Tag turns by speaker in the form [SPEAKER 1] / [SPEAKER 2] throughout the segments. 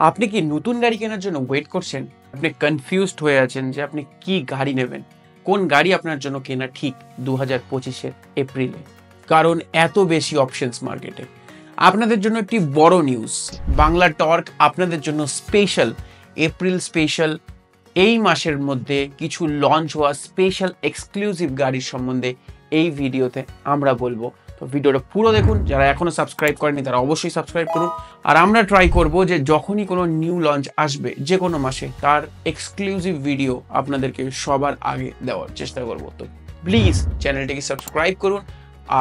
[SPEAKER 1] আপনি কি নতুন গাড়ি কেনার জন্য ওয়েট করছেন? আপনি কনফিউজড হয়ে আছেন যে আপনি কি গাড়ি নেবেন? কোন গাড়ি আপনার জন্য কেনা ঠিক 2025 এপ্রিলে? কারণ এত বেশি অপশনস মার্কেটে। আপনাদের জন্য একটি বড় নিউজ। বাংলা টর্ক আপনাদের জন্য স্পেশাল এপ্রিল স্পেশাল এই মাসের মধ্যে কিছু লঞ্চ হওয়া স্পেশাল এক্সক্লুসিভ গাড়ির সম্বন্ধে এই ভিডিওতে আমরা বলবো। তো ভিডিওটা পুরো দেখুন। যারা এখনো সাবস্ক্রাইব করেনি তারা অবশ্যই সাবস্ক্রাইব করুন। আর আমরা ট্রাই করব যে যখনই কোনো নিউ লঞ্চ আসবে যে কোনো মাসে তার এক্সক্লুসিভ ভিডিও আপনাদেরকে সবার আগে দেওয়ার চেষ্টা করব। তো প্লিজ চ্যানেলটিকে সাবস্ক্রাইব করুন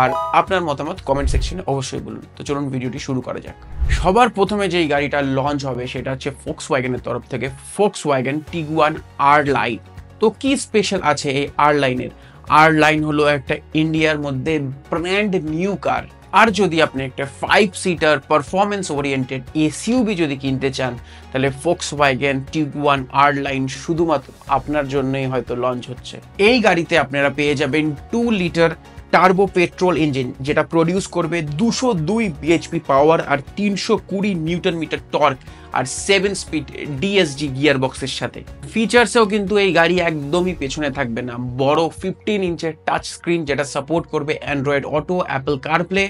[SPEAKER 1] আর আপনার মতামত কমেন্ট সেকশনে অবশ্যই বলুন। তো চলুন ভিডিওটি শুরু করা যাক। সবার প্রথমে যেই গাড়িটা লঞ্চ হবে সেটা হচ্ছে ফোক্সওয়াগনের তরফ থেকে ফোক্সওয়াগন টিগুয়ান আর লাইন। তো কি স্পেশাল আছে এই আর লাইনের? আর লাইন হলো একটা ইন্ডিয়ার মধ্যে ব্র্যান্ড নিউ কার। আর যদি আপনি একটা 5 সিটার পারফরমেন্স ওরিয়েন্টেড এসইউভি যদি কিনতে চান তাহলে ফোক্সওয়াগন টিগুয়ান আর লাইন শুধুমাত্র আপনার জন্যই হয়তো লঞ্চ হচ্ছে। এই গাড়িতে আপনারা পেয়ে যাবেন 2 লিটার টার্বো পেট্রোল ইঞ্জিন যেটা প্রডিউস করবে 202 বিএইচপি পাওয়ার আর 320 নিউটন মিটার টর্ক আর 7 স্পিড ডিএসজি গিয়ার বক্সের সাথে। ফিচার্সেও কিন্তু এই গাড়ি একদমই পেছনে থাকবে না। বড় 15 ইঞ্চের টাচ স্ক্রিন যেটা সাপোর্ট করবে Android Auto, Apple CarPlay,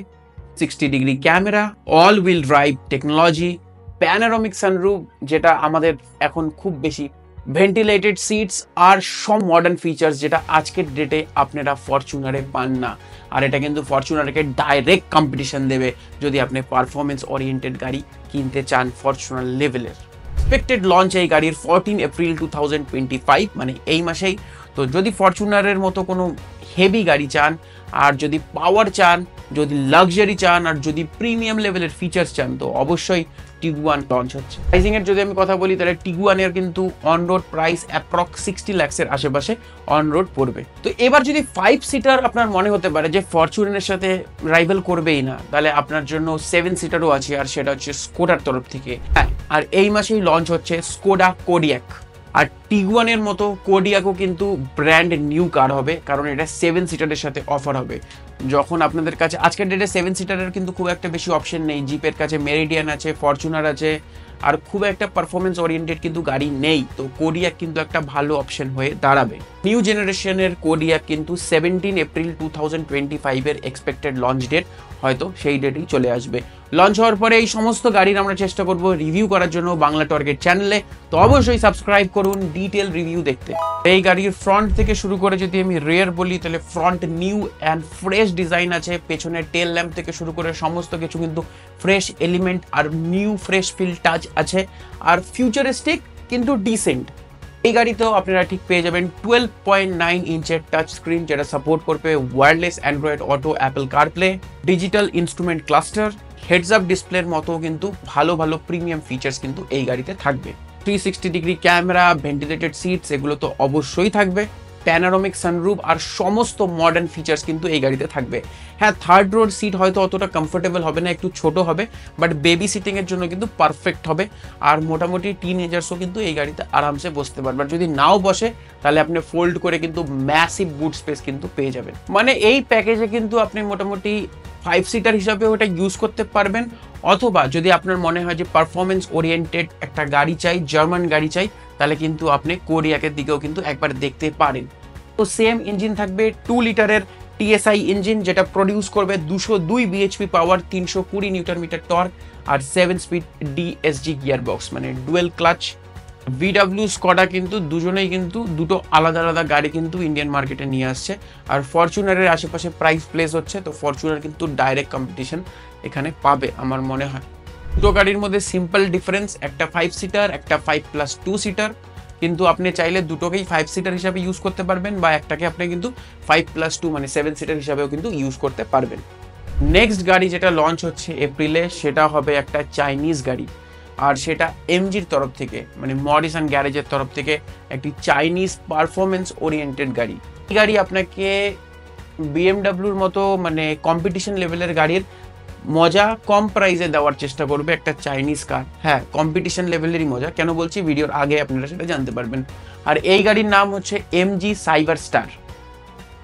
[SPEAKER 1] 60 degree camera, all wheel drive technology, panoramic sunroof যেটা আমাদের এখন খুব বেশি, ভেন্টিলেটেড সিটস আর সব মডার্ন ফিচার্স যেটা আজকের ডেটে আপনারা ফরচুনারে পান না। আর এটা কিন্তু ফরচুনারকে ডাইরেক্ট কম্পিটিশন দেবে যদি আপনি পারফরমেন্স ওরিয়েন্টেড গাড়ি কিনতে চান ফরচুনার লেভেলের। এক্সপেক্টেড লঞ্চ এই গাড়ির 14 এপ্রিল 2025 মানে এই মাসেই। তো যদি ফরচুনারের মতো কোনো হেভি গাড়ি চান আর যদি পাওয়ার চান, যদি লাক্সারি চান আর যদি প্রিমিয়াম লেভেলের ফিচার্স চান তো অবশ্যই টিগুয়ান লঞ্চ হচ্ছে। প্রাইসিং এর যদি আমি কথা বলি তাহলে টিগুয়ানের কিন্তু অন রোড প্রাইস অ্যাপ্রক্স 60 লাখসের আশেপাশে অন রোড পড়বে। তো এবার যদি 5 সিটার আপনার মনে হতে পারে যে ফরচুনের সাথে রাইভাল করবেই না, তাহলে আপনার জন্য 7 সিটারও আছে আর সেটা হচ্ছে স্কোডার তরফ থেকে। হ্যাঁ, আর এই মাসেই লঞ্চ হচ্ছে স্কোডা কোডিয়াক। আর টিগুয়ানের মতো কোডিয়াকও কিন্তু ব্র্যান্ড নিউ কার হবে, কারণ এটা 7 সিটারের সাথে অফার হবে। যখন আপনাদের কাছে আজকের ডেটে 7 সিটারের কিন্তু খুব একটা বেশি অপশন নেই। জিপের কাছে মেরিডিয়ান আছে, ফরচুনার আছে, আর খুব একটা পারফরমেন্স ওরিয়েন্টেড কিন্তু গাড়ি নেই। তো কোডিয়াক কিন্তু একটা ভালো অপশন হয়ে দাঁড়াবে। নিউ জেনারেশনের কোডিয়াক কিন্তু 17 এপ্রিল 2025 এর এক্সপেক্টেড লঞ্চ ডেট, হয়তো সেই ডেটেই চলে আসবে। লঞ্চ হওয়ার পরে এই সমস্ত গাড়ির আমরা চেষ্টা করব রিভিউ করার জন্য বাংলা টর্কের চ্যানেলে। তো অবশ্যই সাবস্ক্রাইব করুন ডিটেল রিভিউ দেখতে। এই গাড়ির ফ্রন্ট থেকে শুরু করে যদি আমি রিয়ার বলি তাহলে front new and fresh design আছে। পেছনের টেল ল্যাম্প থেকে শুরু করে সমস্ত কিছু কিন্তু ফ্রেশ এলিমেন্ট আর নিউ ফ্রেশ ফিল টাচ আছে। আর ফিউচারিস্টিক কিন্তু ডিসেন্ট। এই গাড়িতেও আপনারা ঠিক পেয়ে যাবেন 12.9 ইঞ্চের টাচ স্ক্রিন যেটা সাপোর্ট করবে wireless Android Auto, Apple CarPlay, digital instrument cluster, heads up ডিসপ্লের মতো কিন্তু ভালো ভালো প্রিমিয়াম ফিচার্স কিন্তু এই গাড়িতে থাকবে। 360 ডিগ্রি ক্যামেরা, ভেন্টিলেটেড সিটস এগুলো তো অবশ্যই থাকবে। প্যানোরামিক সানরুফ আর সমস্ত মডার্ন ফিচার্স কিন্তু এই গাড়িতে থাকবে। হ্যাঁ, থার্ড রোড সিট হয়তো অতটা কমফোর্টেবল হবে না, একটু ছোট হবে, বাট বেবি সিটিংয়ের জন্য কিন্তু পারফেক্ট হবে। আর মোটামুটি টিনেজার্সও কিন্তু এই গাড়িতে আরামসে বসতে পারবে। আর যদি নাও বসে তাহলে আপনি ফোল্ড করে কিন্তু ম্যাসিভ বুট স্পেস কিন্তু পেয়ে যাবেন। মানে এই প্যাকেজে কিন্তু আপনি মোটামুটি 5 সিটার হিসাবে ওটা ইউজ করতে পারবেন। অথবা যদি আপনার মনে হয় যে পারফরমেন্স ওরিয়েন্টেড একটা গাড়ি চাই, জার্মান গাড়ি চাই, তাহলে কিন্তু আপনি কোডিয়াকের দিকেও কিন্তু একবার দেখতে পারেন। তো সেম ইঞ্জিন থাকবে 2 লিটারের টিএসআই ইঞ্জিন যেটা প্রডিউস করবে 202 BHP power, 320 newton metre torque আর 7 স্পিড ডিএসজি গিয়ার বক্স মানে ডুয়েল ক্লাচ। ভিডব্লিউ স্কডা কিন্তু দুজনেই কিন্তু দুটো আলাদা আলাদা গাড়ি কিন্তু ইন্ডিয়ান মার্কেটে নিয়ে আসছে। আর ফরচুনারের আশেপাশে প্রাইস প্লেস হচ্ছে, তো ফরচুনার কিন্তু ডাইরেক্ট কম্পিটিশন এখানে পাবে আমার মনে হয়। দুটো গাড়ির মধ্যে সিম্পল ডিফারেন্স, একটা 5 সিটার, একটা 5+2 সিটার। কিন্তু আপনি চাইলে দুটোকেই 5 সিটার হিসাবে ইউজ করতে পারবেন বা একটাকে আপনি কিন্তু 5+2 মানে 7 সিটার হিসাবেও কিন্তু ইউজ করতে পারবেন। নেক্সট গাড়ি যেটা লঞ্চ হচ্ছে এপ্রিলে সেটা হবে একটা চাইনিজ গাড়ি। আর সেটা এমজির তরফ থেকে মানে মরিসন গ্যারেজের তরফ থেকে একটি চাইনিজ পারফরমেন্স ওরিয়েন্টেড গাড়ি। এই গাড়ি আপনাকে বিএমডাব্লিউর মতো মানে কম্পিটিশন লেভেলের গাড়ির মজা কম প্রাইসে দেওয়ার চেষ্টা করবে একটা চাইনিজ কার। হ্যাঁ, কম্পিটিশন লেভেলেরই মজা। কেন বলছি ভিডিওর আগে আপনারা সেটা জানতে পারবেন। আর এই গাড়ির নাম হচ্ছে এমজি সাইবার স্টার।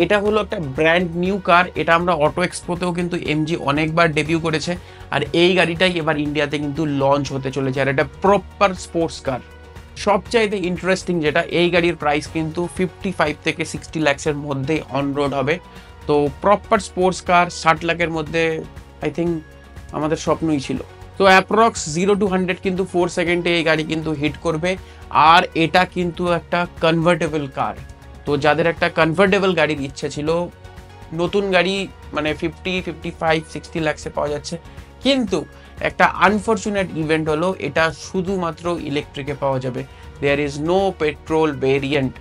[SPEAKER 1] এটা হলো একটা ব্র্যান্ড নিউ কার, এটা আমরা অটো এক্সপোতেও কিন্তু এমজি অনেকবার ডেবিউ করেছে, আর এই গাড়িটাই এবার ইন্ডিয়াতে কিন্তু লঞ্চ হতে চলেছে, আর এটা প্রপার স্পোর্টস কার। সবচাইতে ইন্টারেস্টিং যেটা, এই গাড়ির প্রাইস কিন্তু 55 থেকে 60 লাখসের মধ্যেই অন রোড হবে। তো প্রপার স্পোর্টস কার 60 লাখের মধ্যে আই থিঙ্ক আমাদের স্বপ্নই ছিল। তো অ্যাপ্রক্স 0-100 কিন্তু 4 সেকেন্ডে এই গাড়ি কিন্তু হিট করবে, আর এটা কিন্তু একটা কনভার্টেবল কার। তো যাদের একটা কনভার্টেবল গাড়ির ইচ্ছা ছিল, নতুন গাড়ি মানে 50-55-60 লাখসে পাওয়া যাচ্ছে, কিন্তু একটা আনফরচুনেট ইভেন্ট হলো এটা শুধুমাত্র ইলেকট্রিকে পাওয়া যাবে, there is no petrol variant.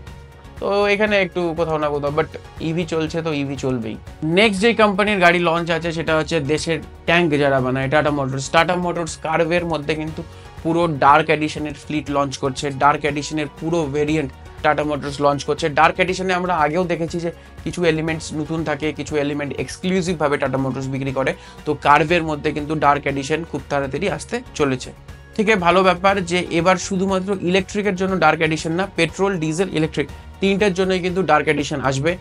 [SPEAKER 1] তো এখানে একটু কোথাও না কোথাও, বাট ইভি চলছে তো ইভি চলবেই। নেক্সট যে কোম্পানির গাড়ি লঞ্চ আছে সেটা হচ্ছে দেশের ট্যাঙ্ক যারা বানায়, টাটা মোটরস। টাটা মোটরস কার্ভের মধ্যে কিন্তু পুরো ডার্ক এডিশনের ফ্লিট লঞ্চ করছে, ডার্ক এডিশনের পুরো ভেরিয়েন্ট টাটা মোটরস লঞ্চ করছে। ডার্ক এডিশনে আমরা আগেও দেখেছি যে কিছু এলিমেন্টস নতুন থাকে, কিছু এলিমেন্ট এক্সক্লুসিভভাবে টাটা মোটরস বিক্রি করে। তো কার্ভের মধ্যে কিন্তু ডার্ক এডিশন খুব তাড়াতাড়ি আসতে চলেছে। থেকে ভালো ব্যাপার যে এবার শুধুমাত্র ইলেকট্রিকের জন্য ডার্ক এডিশন না, পেট্রোল, ডিজেল, ইলেকট্রিক তিনটার জন্যই কিন্তু ডার্ক এডিশন আসবে।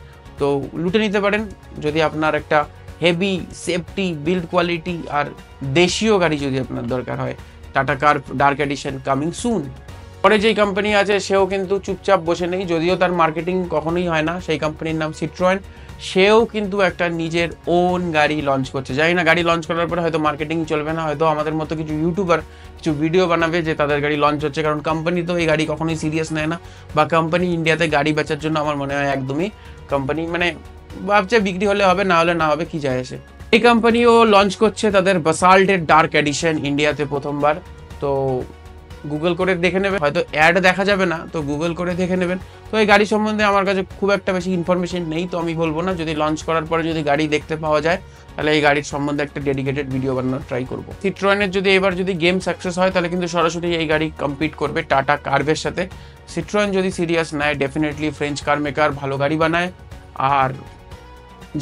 [SPEAKER 1] তো লুটে নিতে পারেন যদি আপনার একটা হেভি সেফটি, বিল্ড কোয়ালিটি আর দেশীয় গাড়ি যদি আপনার দরকার হয়। টাটা কার ডার্ক এডিশন কামিং সুন। পরে যেই কোম্পানি আছে সেও কিন্তু চুপচাপ বসে নেই, যদিও তার মার্কেটিং কখনোই হয় না। সেই কোম্পানির নাম সিট্রয়েন। সেও কিন্তু একটা নিজের ওন গাড়ি লঞ্চ করছে। জানি না গাড়ি লঞ্চ করার পরে হয়তো মার্কেটিং চলবে না, হয়তো আমাদের মতো কিছু ইউটিউবার কিছু ভিডিও বানাবে যে তাদের গাড়ি লঞ্চ হচ্ছে, কারণ কোম্পানি তো এই গাড়ি কখনোই সিরিয়াস নেয় না, বা কোম্পানি ইন্ডিয়াতে গাড়ি বেচার জন্য আমার মনে হয় একদমই কোম্পানি মানে ভাবছে বিক্রি হলে হবে, না হলে না হবে, কি যায় আসে। এই কোম্পানিও লঞ্চ করছে তাদের বাসাল্টের ডার্ক এডিশন ইন্ডিয়াতে প্রথমবার। তো গুগল করে দেখে নেবেন, হয়তো অ্যাড দেখা যাবে না, তো গুগল করে দেখে নেবেন। তো এই গাড়ি সম্বন্ধে আমার কাছে খুব একটা বেশি ইনফরমেশন নেই, তো আমি বলবো না। যদি লঞ্চ করার পরে যদি গাড়ি দেখতে পাওয়া যায় তাহলে এই গাড়ির সম্বন্ধে একটা ডেডিকেটেড ভিডিও বানানোর ট্রাই করবো। সিট্রয়েনের যদি এবার যদি গেম সাকসেস হয় তাহলে কিন্তু সরাসরি এই গাড়ি কম্পিট করবে টাটা কার্ভের সাথে। সিট্রয়েন যদি সিরিয়াস নেয়, ডেফিনেটলি ফ্রেঞ্চ কার মেকার, ভালো গাড়ি বানায়। আর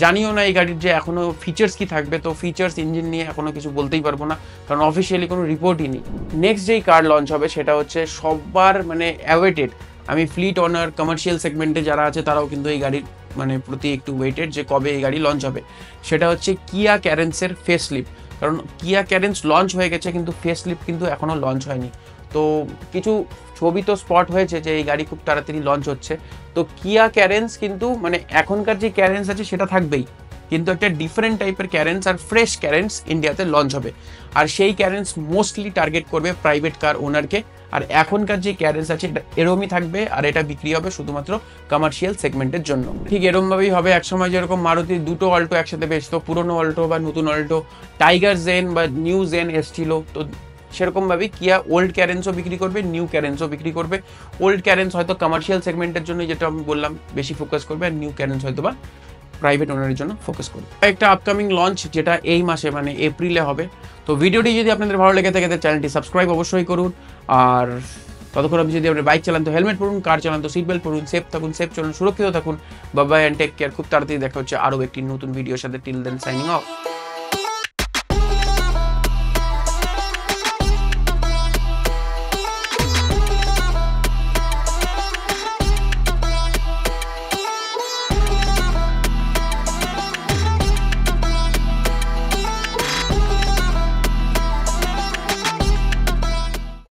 [SPEAKER 1] জানিও না এই গাড়ির যে এখনো ফিচার্স কি থাকবে, তো ফিচার্স ইঞ্জিন নিয়ে এখনো কিছু বলতেই পারবো না, কারণ অফিসিয়ালি কোনো রিপোর্টই নেই। নেক্সট যেই কার লঞ্চ হবে সেটা হচ্ছে সবার মানে অ্যাওয়েটেড। আমি ফ্লিট অনার কমার্শিয়াল সেগমেন্টে যারা আছে তারাও কিন্তু এই গাড়ির মানে প্রতি একটু ওয়েটেড যে কবে এই গাড়ি লঞ্চ হবে। সেটা হচ্ছে কিয়া ক্যারেন্সের ফেসলিফট। কারণ কিয়া ক্যারেন্স লঞ্চ হয়ে গেছে কিন্তু ফেসলিফট কিন্তু এখনও লঞ্চ হয়নি। তো কিছু ছবি তো স্পট হয়েছে যে এই গাড়ি খুব তাড়াতাড়ি লঞ্চ হচ্ছে। তো কিয়া ক্যারেন্স কিন্তু মানে এখনকার যে ক্যারেন্স আছে সেটা থাকবেই, কিন্তু একটা ডিফারেন্ট টাইপের ক্যারেন্স আর ফ্রেশ ক্যারেন্স ইন্ডিয়াতে লঞ্চ হবে। আর সেই ক্যারেন্স মোস্টলি টার্গেট করবে প্রাইভেট কার ওনারকে। আর এখনকার যে ক্যারেন্স আছে এটা এরমই থাকবে, আর এটা বিক্রি হবে শুধুমাত্র কমার্শিয়াল সেগমেন্টের জন্য। ঠিক এরমভাবেই হবে একসময় যেরকম মারুতি দুটো অল্টো একসাথে বেচতো, পুরনো অল্টো বা নতুন অল্টো, টাইগার জেন বা নিউ জেন এসছিল, তো সেরকমভাবেই কিয়া ওল্ড ক্যারেন্সও বিক্রি করবে, নিউ ক্যারেন্সও বিক্রি করবে। ওল্ড ক্যারেন্স হয়তো কমার্শিয়াল সেগমেন্টের জন্য, যেটা আমি বললাম, বেশি ফোকাস করবে, আর নিউ ক্যারেন্স হয়তো বা প্রাইভেট ওনারের জন্য ফোকাস করবে। একটা আপকামিং লঞ্চ যেটা এই মাসে মানে এপ্রিলে হবে। তো ভিডিওটি যদি আপনাদের ভালো লেগে থাকে তাহলে চ্যানেলটি সাবস্ক্রাইব অবশ্যই করুন। আর ততক্ষণ আপনি যদি আপনি বাইক চালান তো হেলমেট পরুন, কার চালান তো সিট বেল্ট পরুন, সেফ থাকুন, সেফ চলুন, সুরক্ষিত থাকুন। Bye bye and take care. খুব তাড়াতাড়ি দেখা হচ্ছে আরও একটি নতুন ভিডিওর সাথে। Till then signing of.